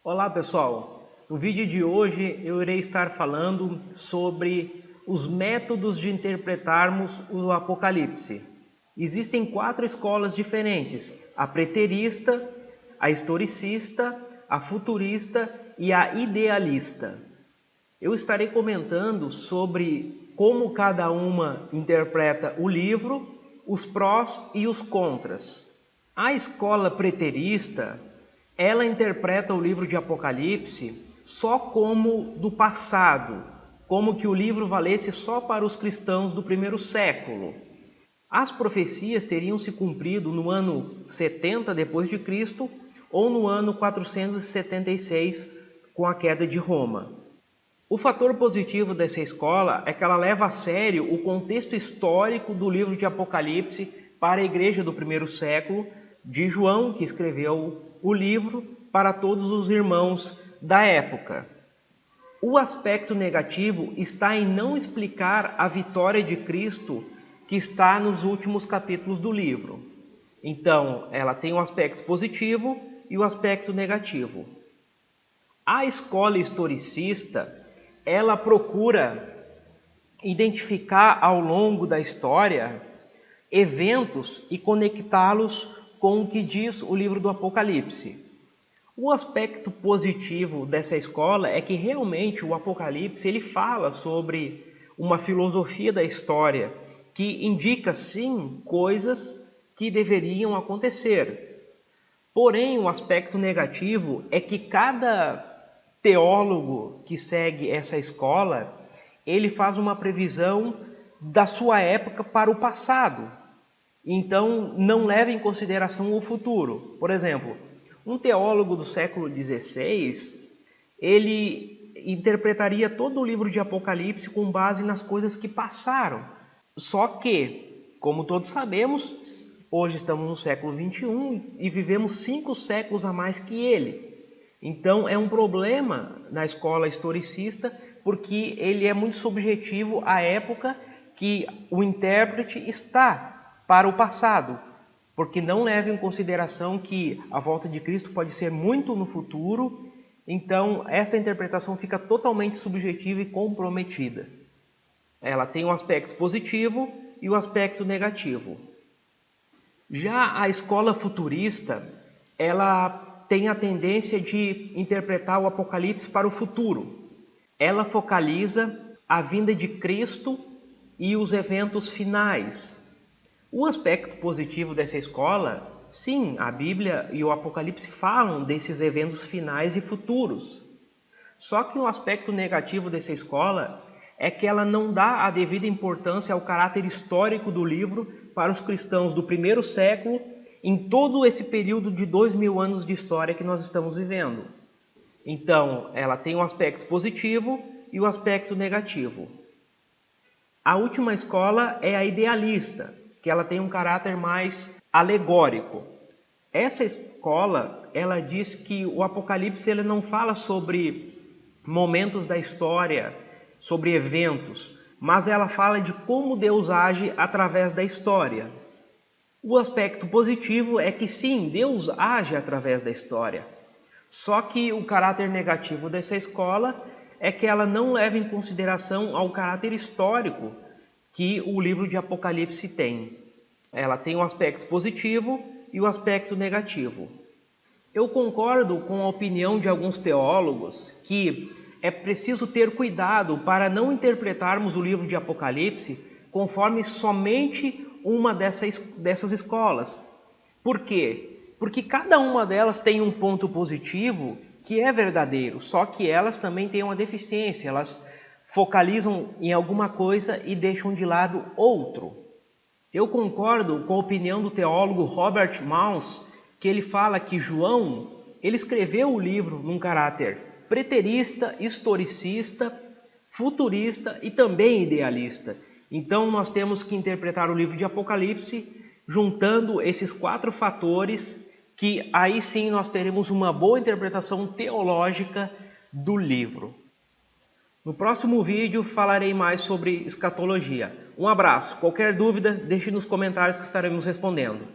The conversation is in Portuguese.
Olá pessoal, no vídeo de hoje eu irei estar falando sobre os métodos de interpretarmos o Apocalipse. Existem 4 escolas diferentes: a preterista, a historicista, a futurista e a idealista. Eu estarei comentando sobre como cada uma interpreta o livro, os prós e os contras. A escola preterista, ela interpreta o livro de Apocalipse só como do passado, como que o livro valesse só para os cristãos do primeiro século. As profecias teriam se cumprido no ano 70 depois de Cristo ou no ano 476 com a queda de Roma. O fator positivo dessa escola é que ela leva a sério o contexto histórico do livro de Apocalipse para a igreja do primeiro século, de João, que escreveu o livro para todos os irmãos da época. O aspecto negativo está em não explicar a vitória de Cristo que está nos últimos capítulos do livro. Então, ela tem um aspecto positivo e o aspecto negativo. A escola historicista, ela procura identificar ao longo da história eventos e conectá-los com o que diz o livro do Apocalipse. O aspecto positivo dessa escola é que realmente o Apocalipse ele fala sobre uma filosofia da história que indica sim coisas que deveriam acontecer. Porém, o aspecto negativo é que cada teólogo que segue essa escola, ele faz uma previsão da sua época para o passado. Então, não leva em consideração o futuro. Por exemplo, um teólogo do século XVI, ele interpretaria todo o livro de Apocalipse com base nas coisas que passaram. Só que, como todos sabemos, hoje estamos no século XXI e vivemos 5 séculos a mais que ele. Então, é um problema na escola historicista, porque ele é muito subjetivo à época que o intérprete está para o passado, porque não leva em consideração que a volta de Cristo pode ser muito no futuro. Então, essa interpretação fica totalmente subjetiva e comprometida. Ela tem um aspecto positivo e o aspecto negativo. Já a escola futurista, ela tem a tendência de interpretar o Apocalipse para o futuro. Ela focaliza a vinda de Cristo e os eventos finais. O aspecto positivo dessa escola, sim, a Bíblia e o Apocalipse falam desses eventos finais e futuros. Só que o aspecto negativo dessa escola é que ela não dá a devida importância ao caráter histórico do livro para os cristãos do primeiro século em todo esse período de 2000 anos de história que nós estamos vivendo. Então, ela tem um aspecto positivo e o aspecto negativo. A última escola é a idealista, que ela tem um caráter mais alegórico. Essa escola, ela diz que o Apocalipse ele não fala sobre momentos da história, sobre eventos, mas ela fala de como Deus age através da história. O aspecto positivo é que sim, Deus age através da história. Só que o caráter negativo dessa escola é que ela não leva em consideração ao caráter histórico que o livro de Apocalipse tem. Ela tem um aspecto positivo e o aspecto negativo. Eu concordo com a opinião de alguns teólogos que é preciso ter cuidado para não interpretarmos o livro de Apocalipse conforme somente uma dessas escolas. Por quê? Porque cada uma delas tem um ponto positivo que é verdadeiro, só que elas também têm uma deficiência, elas focalizam em alguma coisa e deixam de lado outro. Eu concordo com a opinião do teólogo Robert Mouse, que ele fala que João, ele escreveu o livro num caráter preterista, historicista, futurista e também idealista. Então, nós temos que interpretar o livro de Apocalipse juntando esses 4 fatores, que aí sim nós teremos uma boa interpretação teológica do livro. No próximo vídeo falarei mais sobre escatologia. Um abraço. Qualquer dúvida, deixe nos comentários que estaremos respondendo.